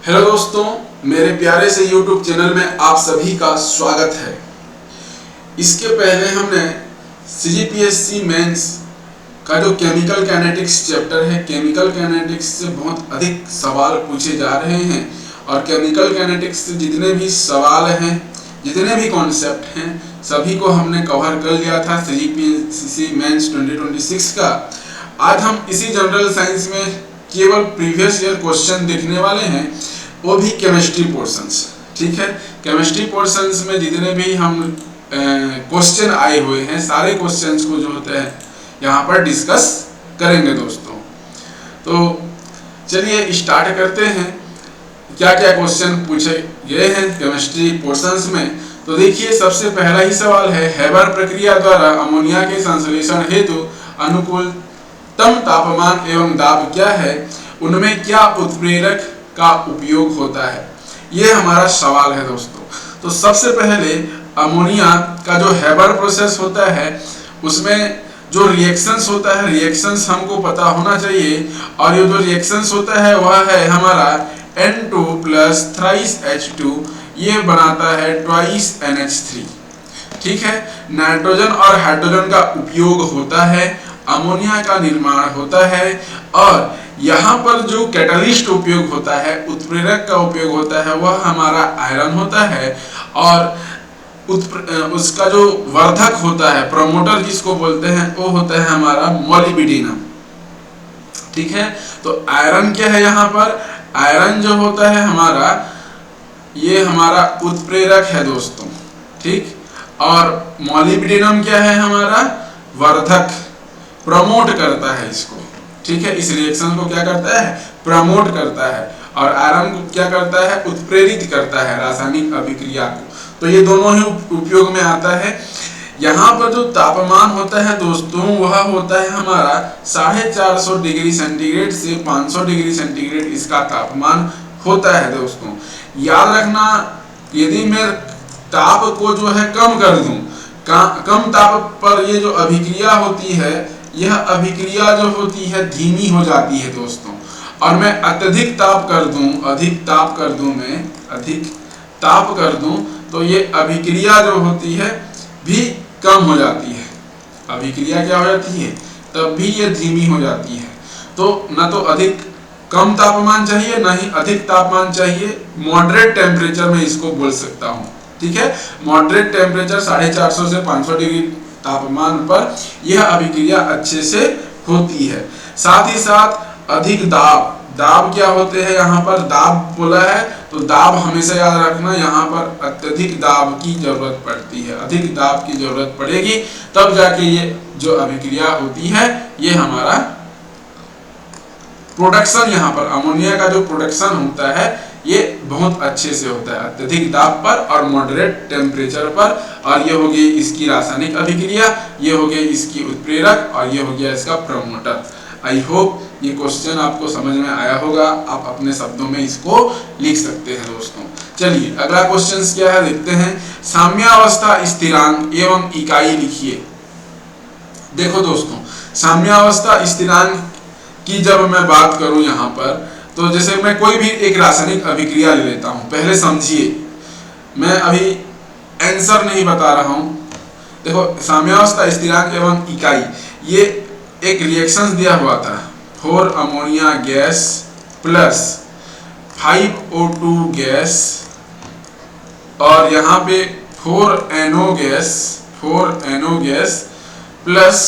Hello दोस्तों, मेरे प्यारे से YouTube चैनल में आप सभी का स्वागत है। इसके पहले हमने CGPSC मेंस का जो केमिकल काइनेटिक्स चैप्टर है, केमिकल काइनेटिक्स से बहुत अधिक सवाल पूछे जा रहे हैं और केमिकल काइनेटिक्स से जितने भी सवाल हैं, जितने भी कॉन्सेप्ट हैं, सभी को हमने कवर कर लिया था CGPSC मेंस 2026 का। आज हम इसी जनरल साइंस में केवल प्रीवियस ईयर क्वेश्चन देखने वाले हैं, वो भी केमिस्ट्री पोर्शंस। ठीक है, केमिस्ट्री पोर्शंस में जितने भी हम क्वेश्चन आए हुए हैं, सारे क्वेश्चंस को जो होते हैं यहाँ पर डिस्कस करेंगे दोस्तों। तो चलिए स्टार्ट करते हैं, क्या क्या क्वेश्चन पूछे गए हैं केमिस्ट्री पोर्शंस में। तो देखिए, सबसे पहला ही सवाल है, हैबर प्रक्रिया द्वारा अमोनिया के संश्लेषण हेतु अनुकूलतम तापमान एवं दाब क्या है, उनमें क्या उत्प्रेरक का उपयोग होता है। ये हमारा सवाल है दोस्तों। तो सबसे पहले अमोनिया का जो हैबर प्रोसेस होता है, उसमें जो रिएक्शंस होता है, रिएक्शंस हमको पता होना चाहिए। और ये जो रिएक्शंस होता है वह है हमारा N2 प्लस थ्राइस H2, ये बनाता है ट्वाइस NH3। ठीक है, नाइट्रोजन और हाइड्रोजन का उपयोग होता है, अमोनिया का निर्माण होता है। और यहाँ पर जो कैटलिस्ट उपयोग होता है, उत्प्रेरक का उपयोग होता है, वह हमारा आयरन होता है। और उसका जो वर्धक होता है, प्रमोटर जिसको बोलते हैं, वो होता है हमारा मोलिब्डेनम। ठीक है, तो आयरन क्या है यहाँ पर, आयरन जो होता है हमारा, ये हमारा उत्प्रेरक है दोस्तों। ठीक, और मोलिब्डेनम क्या है हमारा, वर्धक, प्रमोट करता है इसको। ठीक है, इस रिएक्शन को क्या करता है, प्रमोट करता है। और आयरन को क्या करता है, उत्प्रेरित करता है रासायनिक अभिक्रिया को। तो ये दोनों ही उपयोग में आता है। यहाँ पर जो तापमान होता है दोस्तों, वह होता है हमारा 450 डिग्री सेंटीग्रेड से 500 डिग्री सेंटीग्रेड इसका तापमान होता है दोस्तों। याद रखना, यदि मैं ताप को जो है कम कर दूं, कम ताप पर ये जो अभिक्रिया होती है, यह अभिक्रिया जो होती है धीमी हो जाती है दोस्तों। और मैं अत्यधिक ताप कर दूं, अधिक ताप कर दूं, मैं अधिक ताप कर दूं, तो ये अभिक्रिया जो होती है भी कम हो जाती है। अभिक्रिया क्या हो जाती है, तब भी ये धीमी हो जाती है। तो न तो अधिक कम तापमान चाहिए, न ही अधिक तापमान चाहिए, मॉडरेट टेम्परेचर में इसको बोल सकता हूँ। ठीक है, मॉडरेट टेम्परेचर 450 से 500 डिग्री तापमान पर यह अभिक्रिया अच्छे से होती है। साथ ही साथ अधिक दाब, दाब क्या होते हैं यहाँ पर, दाब बोला है तो दाब हमेशा याद रखना, यहाँ पर अत्यधिक दाब की जरूरत पड़ती है। अधिक दाब की जरूरत पड़ेगी तब जाके ये जो अभिक्रिया होती है, ये हमारा प्रोडक्शन, यहाँ पर अमोनिया का जो प्रोडक्शन होता है, ये बहुत अच्छे से होता है अत्यधिक दाब पर और मॉडरेट टेम्परेचर पर। और ये हो गई इसकी रासायनिक अभिक्रिया, ये हो गई इसकी उत्प्रेरक, और ये हो गया इसका प्रमोटर। आई होप ये क्वेश्चन आपको समझ में आया होगा, आप अपने शब्दों में इसको लिख सकते हैं दोस्तों। चलिए अगला क्वेश्चन क्या है, देखते हैं। साम्यावस्था स्थिरांक एवं इकाई लिखिए। देखो दोस्तों, साम्यावस्था स्थिरांक की जब मैं बात करूं यहाँ पर, तो जैसे मैं कोई भी एक रासायनिक अभिक्रिया ले लेता हूं, पहले समझिए, मैं अभी आंसर नहीं बता रहा हूं। देखो, साम्यावस्था स्थिरांक एवं इकाई, ये एक रिएक्शन दिया हुआ था, 4 ammonia gas plus 5O2 gas, और यहाँ पे 4 NO गैस प्लस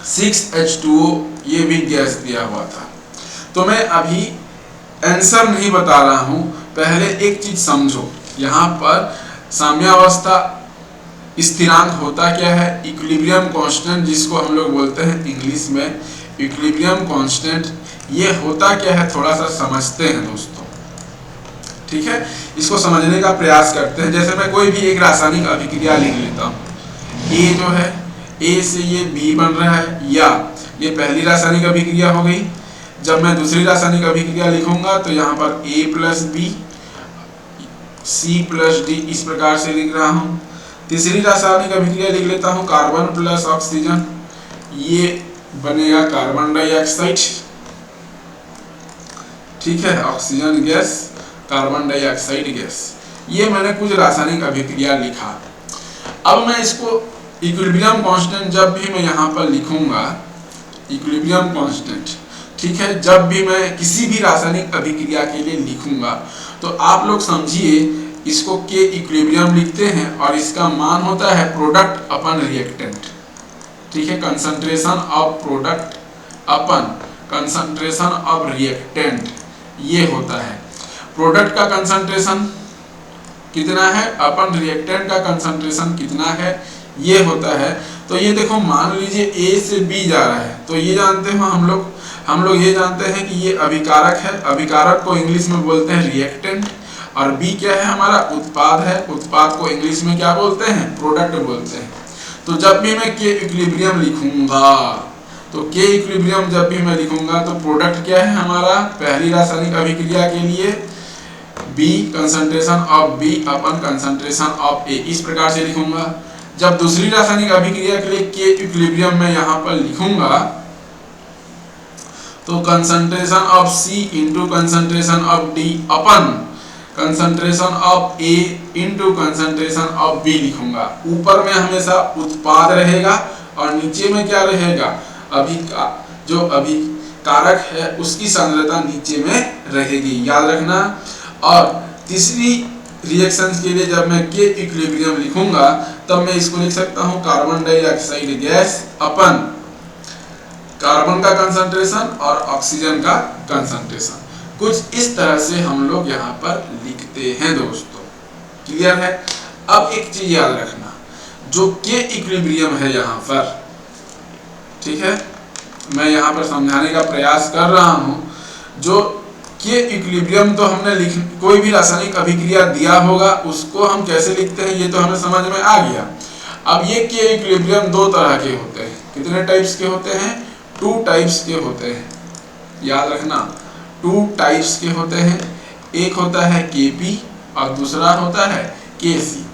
6H2O, ये भी गैस दिया हुआ था। तो मैं अभी आंसर नहीं बता रहा हूं, पहले एक चीज समझो। यहाँ पर साम्यावस्था स्थिरांक होता क्या है, इक्विलिब्रियम कांस्टेंट, जिसको हम लोग बोलते हैं इंग्लिश में इक्विलिब्रियम कांस्टेंट। ये होता क्या है, थोड़ा सा समझते हैं दोस्तों। ठीक है, इसको समझने का प्रयास करते हैं। जैसे मैं कोई भी एक रासायनिक अभिक्रिया लिख लेता हूँ, ए जो है, ए से ये बी बन रहा है, या ये पहली रासायनिक अभिक्रिया हो गई। जब मैं दूसरी रासायनिक अभिक्रिया लिखूंगा तो यहाँ पर A plus B, C plus D, इस प्रकार से लिख रहा हूँ। तीसरी रासायनिक अभिक्रिया लिख लेता हूँ, कार्बन प्लस ऑक्सीजन, ये बनेगा कार्बन डाइऑक्साइड। ठीक है, oxygen gas, carbon dioxide gas. ये मैंने कुछ रासायनिक अभिक्रिया लिखा। अब मैं इसको इक्विलिब्रियम कांस्टेंट जब भी मैं यहाँ पर लिखूंगा, इक्विलिब्रियम कांस्टेंट, ठीक है, जब भी मैं किसी भी रासायनिक अभिक्रिया के लिए लिखूंगा तो आप लोग समझिए इसको के इक्विलिब्रियम लिखते हैं और इसका मान होता है प्रोडक्ट अपन रिएक्टेंट, ठीक है, concentration of product upon concentration of reactant, ये होता है। प्रोडक्ट का कंसंट्रेशन कितना है, अपन रिएक्टेंट का कंसंट्रेशन कितना है, ये होता है। तो ये देखो, मान लीजिए ए से बी जा रहा है, तो ये जानते हो हम लोग ये जानते हैं कि ये अभिकारक है। अभिकारक को इंग्लिश में बोलते हैं रिएक्टेंट, और बी क्या है, हमारा उत्पाद है। उत्पाद को इंग्लिश में क्या बोलते हैं, प्रोडक्ट बोलते हैं। तो जब भी मैं के इक्विलिब्रियम लिखूंगा, तो के इक्विलिब्रियम जब भी मैं लिखूंगा तो प्रोडक्ट क्या है हमारा, पहली रासायनिक अभिक्रिया के लिए B concentration of B upon concentration of A, इस प्रकार से लिखूंगा। जब दूसरी रासायनिक अभिक्रिया के लिए के इक्विलिब्रियम में यहाँ पर लिखूंगा तो concentration of C into concentration of D upon concentration of A into concentration of B लिखूंगा। ऊपर में हमेशा उत्पाद रहेगा और नीचे में क्या रहेगा, जो अभिकारक है उसकी सांद्रता नीचे में रहेगी, याद रखना। और तीसरी रिएक्शंस के लिए जब मैं के इक्विलिब्रियम लिखूंगा तब मैं इसको लिख सकता हूं कार्बन डाइऑक्साइड गैस अपन कार्बन का कंसंट्रेशन और ऑक्सीजन का कंसंट्रेशन। कुछ इस तरह से हम लोग यहाँ पर लिखते हैं दोस्तों, क्लियर है। अब एक चीज याद रखना, जो के इक्विलिब्रियम है यहाँ पर, ठीक है, मैं यहाँ पर समझाने का प्रयास कर रहा हूँ। जो के इक्विलिब्रियम तो हमने कोई भी रासायनिक अभिक्रिया दिया होगा उसको हम कैसे लिखते हैं ये तो हमें समझ में आ गया। अब ये के इक्विलिब्रियम दो तरह के होते हैं। कितने टाइप्स के होते हैं, 2 टाइप्स के होते हैं, याद रखना 2 टाइप्स के होते हैं। एक होता है Kp और दूसरा होता है Kc।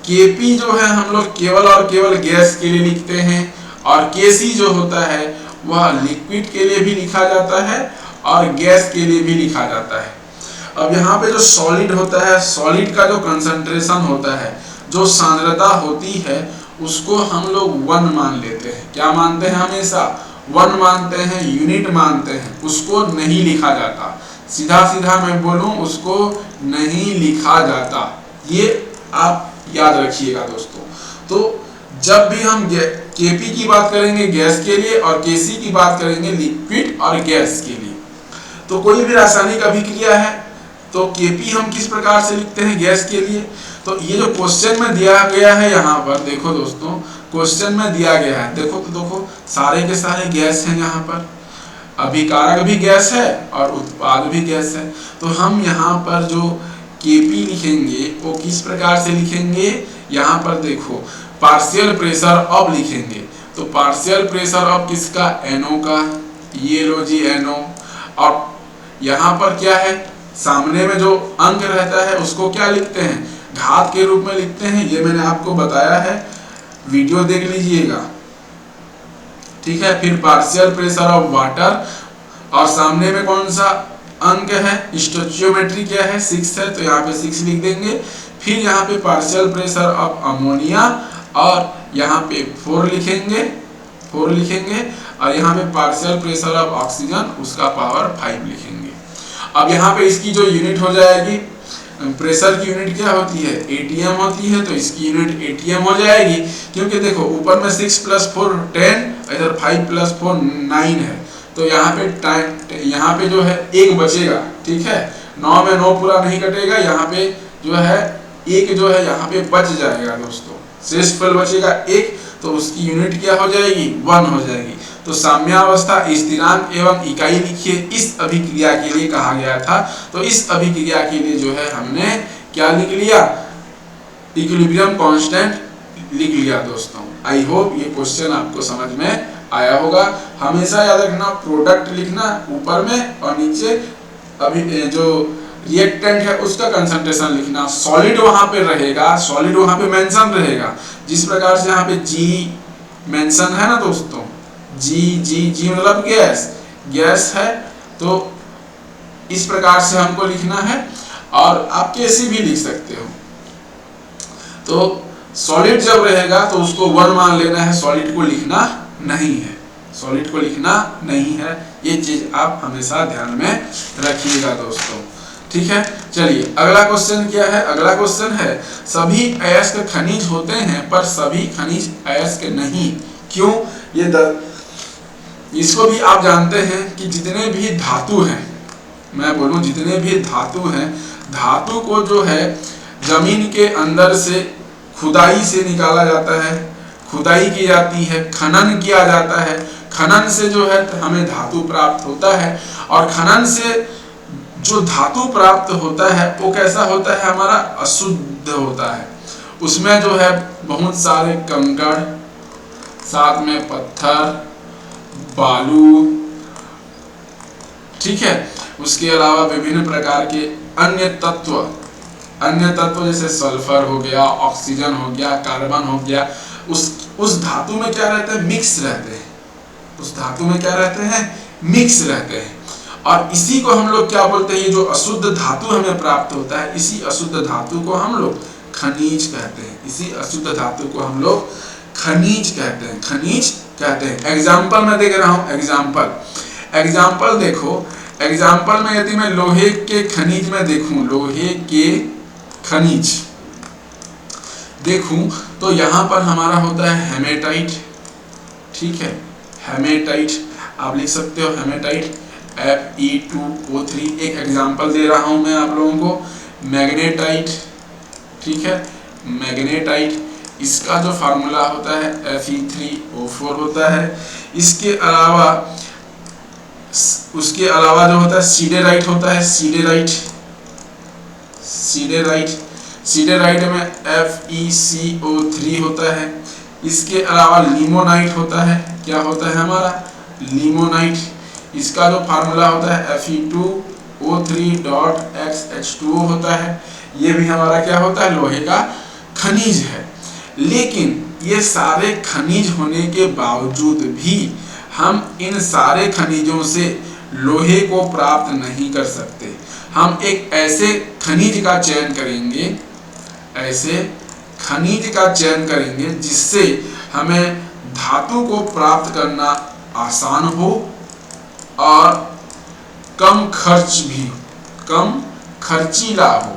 Kp जो है हम लोग केवल और केवल गैस के लिए लिखते हैं, और Kc जो होता है वह लिक्विड के लिए भी लिखा जाता है और गैस के लिए भी लिखा जाता है। अब यहाँ पे जो सॉलिड होता है, सॉलिड का जो कंसंट्रेशन होता है, जो सांद्रता होती है, उसको हम लोग 1 मान लेते हैं। क्या मानते हैं, हमेशा 1 मानते हैं, यूनिट मानते हैं, उसको नहीं लिखा जाता। सीधा सीधा मैं बोलूं, उसको नहीं लिखा जाता, ये आप याद रखिएगा दोस्तों। तो जब भी हम Kp की बात करेंगे गैस के लिए और Kc की बात करेंगे लिक्विड और गैस के लिए। तो कोई भी रासायनिक अभिक्रिया है तो Kp हम किस प्रकार से लिखते हैं गैस के लिए। तो ये जो क्वेश्चन में दिया गया है यहाँ पर, देखो दोस्तों, क्वेश्चन में दिया गया है, देखो तो देखो सारे के सारे गैस हैं यहाँ पर, अभिकारक भी गैस है और उत्पाद भी गैस है। तो हम यहाँ पर जो Kp लिखेंगे वो किस प्रकार से लिखेंगे, यहाँ पर देखो पार्शियल प्रेशर ऑफ लिखेंगे। तो पार्शियल प्रेशर ऑफ किसका, NO का, ये लो जी NO। और यहाँ पर क्या है, सामने में जो अंक रहता है उसको क्या लिखते हैं, घात के रूप में लिखते हैं। ये मैंने आपको बताया है, वीडियो देख लीजिएगा, ठीक है। फिर पार्शियल प्रेशर ऑफ वाटर, और सामने में कौन सा अंक है, स्टोइचियोमेट्री क्या है, 6 है, तो यहाँ पे 6 लिख देंगे। फिर यहाँ पे पार्शियल प्रेशर ऑफ अमोनिया, और यहाँ पे 4 लिखेंगे, 4 लिखेंगे। और यहाँ पे पार्शियल प्रेशर ऑफ ऑक्सीजन, उसका पावर 5 लिखेंगे। अब यहाँ पे इसकी जो यूनिट हो जाएगी, प्रेशर की यूनिट क्या होती है, ATM होती है, तो इसकी यूनिट ATM हो जाएगी। क्योंकि देखो ऊपर में 6 + 4 10, इधर 5 + 4 9 है, तो यहाँ पे जो है 1 बचेगा, ठीक है। 9 में 9 पूरा नहीं कटेगा, यहाँ पे जो है 1 जो है यहाँ पे बच जाएगा दोस्तों, शेषफल बचेगा 1, तो उसकी यूनिट क्या हो जाएगी, 1 हो जाएगी। तो साम्यावस्था, स्थिरांक एवं इकाई लिखिए, इस अभिक्रिया के लिए कहा गया था। तो इस अभिक्रिया के लिए जो है हमने क्या लिख लिया, इक्विलिब्रियम कांस्टेंट लिख लिया दोस्तों। आई होप ये क्वेश्चन आपको समझ में आया होगा। हमेशा याद रखना, प्रोडक्ट लिखना ऊपर में और नीचे अभी जो रिएक्टेंट है उसका कंसंट्रेशन लिखना। सॉलिड वहां पे रहेगा, सॉलिड वहां पे मेंशन रहेगा, जिस प्रकार से यहाँ पे G मेंशन है ना दोस्तों, G मतलब गैस है, तो इस प्रकार से हमको लिखना है, और आप कैसे भी लिख सकते हो। तो सॉलिड जब रहेगा तो उसको 1 मान लेना है, सॉलिड को लिखना नहीं है, सॉलिड को लिखना नहीं है। ये चीज आप हमेशा ध्यान में रखिएगा दोस्तों, ठीक है। चलिए अगला क्वेश्चन क्या है। अगला क्वेश्चन है सभी अयस्क खनिज होते हैं पर सभी खनिज अयस्क नहीं, क्यों? इसको भी आप जानते हैं कि जितने भी धातु हैं, मैं बोलूं जितने भी धातु हैं, धातु को जो है जमीन के अंदर से खुदाई से निकाला जाता है, खुदाई की जाती है, खनन किया जाता है, खनन से जो है हमें धातु प्राप्त होता है, और खनन से जो धातु प्राप्त होता है वो कैसा होता है, हमारा अशुद्ध होता है। उसमें जो है बहुत सारे कंकड़, साथ में पत्थर, बालू, ठीक है, उसके अलावा विभिन्न प्रकार के अन्य तत्व जैसे सल्फर हो गया, ऑक्सीजन हो गया, कार्बन हो गया, उस धातु में क्या रहते हैं, मिक्स रहते हैं, उस धातु में क्या रहते हैं, मिक्स रहते हैं। और इसी को हम लोग क्या बोलते हैं, ये जो अशुद्ध धातु हमें प्राप्त होता है, इसी अशुद्ध धातु को हम लोग खनिज कहते हैं, इसी अशुद्ध धातु को हम लोग खनिज कहते हैं, खनिज कहते हैं। एग्जाम्पल मैं देख रहा हूँ, एग्जाम्पल देखो, एग्जाम्पल में यदि मैं लोहे के खनिज में देखूं, लोहे के खनिज देखूं तो यहाँ पर हमारा होता है हेमेटाइट, ठीक है, हेमेटाइट आप लिख सकते हो, हेमेटाइट Fe2O3। एक एग्जाम्पल दे रहा हूं मैं आप लोगों को, मैग्नेटाइट, ठीक है, मैग्नेटाइट, इसका जो फार्मूला होता है Fe3O4 होता है। इसके अलावा जो होता है सीडेराइट होता है, सीडेराइट में FeCO3 होता है। इसके अलावा लिमोनाइट होता है, क्या होता है हमारा, लिमोनाइट, इसका जो फार्मूला होता है Fe2O3.XH2O होता है। ये भी हमारा क्या होता है, लोहे का खनिज है। लेकिन ये सारे खनिज होने के बावजूद भी हम इन सारे खनिजों से लोहे को प्राप्त नहीं कर सकते। हम एक ऐसे खनिज का चयन करेंगे, ऐसे खनिज का चयन करेंगे जिससे हमें धातु को प्राप्त करना आसान हो और कम खर्च भी, कम खर्चीला हो।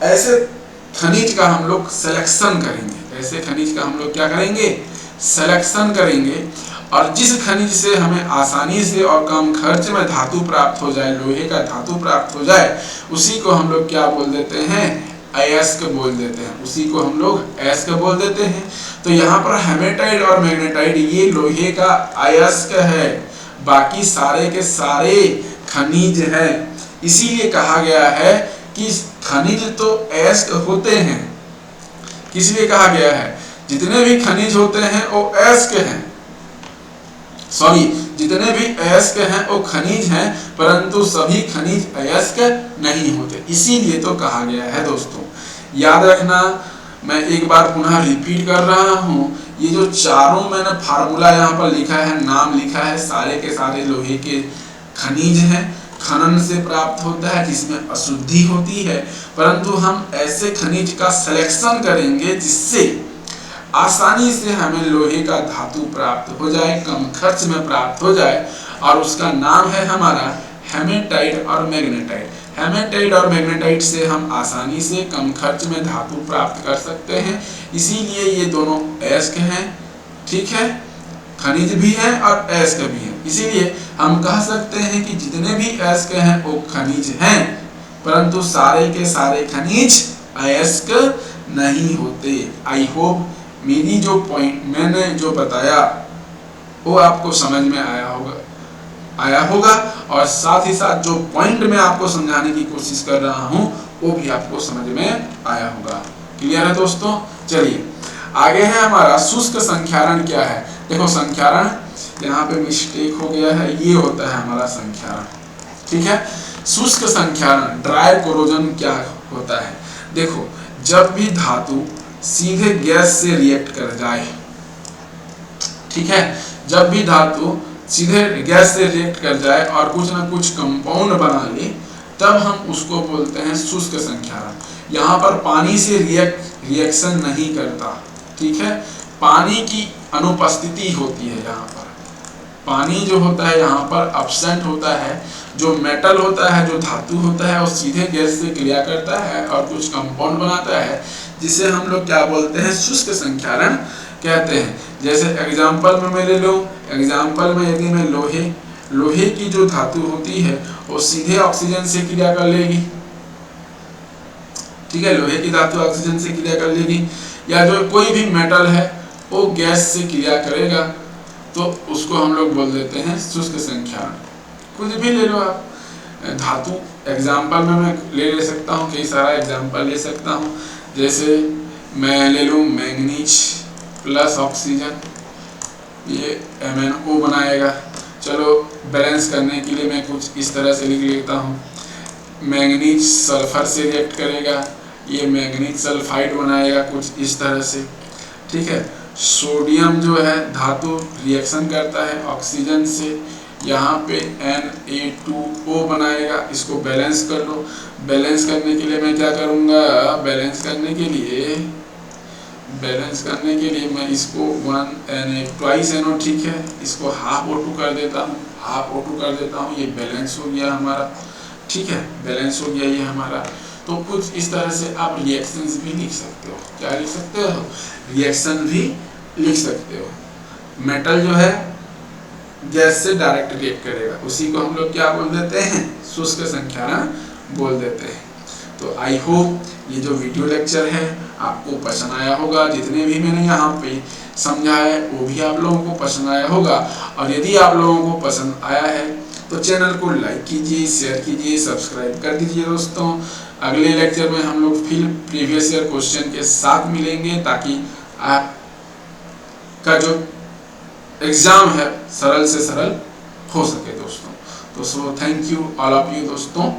ऐसे खनिज का हम लोग सिलेक्शन करेंगे, ऐसे खनिज का हम लोग क्या करेंगे, सिलेक्शन करेंगे। और जिस खनिज से हमें आसानी से और कम खर्च में धातु प्राप्त हो जाए, लोहे का धातु प्राप्त हो जाए, उसी को हम लोग क्या बोल देते हैं, अयस्क बोल देते हैं, उसी को हम लोग अयस्क बोल देते हैं। तो यहाँ पर हेमेटाइट और मैग्नेटाइट ये लोहे का अयस्क है, बाकी सारे के सारे खनिज है। इसीलिए कहा गया है कि खनिज तो अयस्क होते हैं। किस लिए कहा गया है, जितने भी खनिज होते हैं वो अयस्क हैं, सॉरी, जितने भी अयस्क हैं वो खनिज हैं, परंतु सभी खनिज अयस्क नहीं होते, इसीलिए तो कहा गया है। दोस्तों याद रखना, मैं एक बार पुनः रिपीट कर रहा हूँ, ये जो चारों मैंने फार्मूला यहाँ पर लिखा है, नाम लिखा है, सारे के सारे लोहे के खनिज हैं, खनन से प्राप्त होता है, जिसमें अशुद्धि होती है, परंतु हम ऐसे खनिज का सिलेक्शन करेंगे जिससे आसानी से हमें लोहे का धातु प्राप्त हो जाए, कम खर्च में प्राप्त हो जाए, और उसका नाम है हमारा हेमेटाइट और मैग्नेटाइट। हेमेटाइट और मैग्नेटाइट से हम आसानी से कम खर्च में धातु प्राप्त कर सकते हैं, इसीलिए ये दोनों अयस्क हैं, ठीक है, खनिज भी हैं और अयस्क भी हैं। इसीलिए हम कह सकते हैं कि जितने भी अयस्क हैं वो खनिज हैं, परंतु सारे के सारे खनिज अयस्क नहीं होते। आई होप मेरी जो पॉइंट मैंने जो बताया वो आपको समझ में आया होगा, और साथ ही साथ जो पॉइंट मैं आपको समझाने की कोशिश कर रहा हूँ वो भी आपको समझ में आया होगा। क्लियर है दोस्तों? चलिए आगे है हमारा शुष्क संख्यारण क्या है। देखो संख्यारण, यहाँ पे मिस्टेक हो गया है, ये होता है हमारा संख्यारण, ठीक है। शुष्क संख्यारण, ड्राई कोरोजन क्या होता है। देखो जब भी धातु सीधे गैस से रिएक्ट कर जाए, ठीक है, जब भी धातु सीधे गैस से रिएक्ट कर जाए और कुछ ना कुछ कंपाउंड बना ले, तब हम उसको बोलते हैं शुष्क संख्यारण। यहाँ पर पानी से रिएक्शन नहीं करता, ठीक है, पानी की अनुपस्थिति होती है। यहाँ पर पानी जो होता है यहाँ पर अब्सेंट होता है। जो मेटल होता है, जो धातु होता है, वो सीधे गैस से क्रिया करता है और कुछ कंपाउंड बनाता है, जिसे हम लोग क्या बोलते हैं, शुष्क संख्यारण कहते हैं। जैसे एग्जाम्पल में मैं ले लो, एग्जाम्पल में यदि मैं लोहे की जो धातु होती है वो सीधे ऑक्सीजन से क्रिया कर लेगी, ठीक है, लोहे की धातु ऑक्सीजन से क्रिया कर लेगी। या जो कोई भी मेटल है वो गैस से क्रिया करेगा, तो उसको हम लोग बोल देते हैं शुष्क संख्यारण। कुछ भी ले लो आप धातु, एग्जाम्पल में मैं ले सकता हूँ, कई सारा एग्जाम्पल ले सकता हूँ। जैसे मैं ले लूँ मैंगनीज प्लस ऑक्सीजन, ये MnO बनाएगा। चलो बैलेंस करने के लिए मैं कुछ इस तरह से लिख लेता हूँ, मैंगनीज सल्फर से रिएक्ट करेगा, ये मैंगनीज सल्फाइड बनाएगा कुछ इस तरह से, ठीक है। सोडियम जो है धातु रिएक्शन करता है ऑक्सीजन से, यहाँ पे Na2O बनाएगा, इसको बैलेंस कर लो। बैलेंस करने के लिए मैं क्या करूँगा, बैलेंस करने के लिए मैं इसको 2 NO, ठीक है, इसको हाफ O2 कर देता हूँ, ये बैलेंस हो गया हमारा, ठीक है, बैलेंस हो गया ये हमारा। तो कुछ इस तरह से आप रिएक्शंस भी लिख सकते हो। क्या लिख सकते हो, रिएक्शन भी लिख सकते हो। मेटल जो है गैस से डायरेक्ट रिएक्ट करेगा, उसी को हम लोग क्या बोल देते हैं, शुष्क संख्यारण बोल देते हैं। तो आई होप ये जो वीडियो लेक्चर है आपको पसंद आया होगा। जितने भी मैंने यहाँ पे समझाया है वो भी आप लोगों को पसंद आया होगा। और यदि आप लोगों को पसंद आया है तो चैनल को लाइक कीजिए, शेयर कीजिए, सब्सक्राइब कर दीजिए दोस्तों। अगले लेक्चर में हम लोग फिर प्रीवियस ईयर क्वेश्चन के साथ मिलेंगे, ताकि आपका जो एग्जाम है सरल से सरल हो सके दोस्तों। तो so thank you all of you दोस्तों।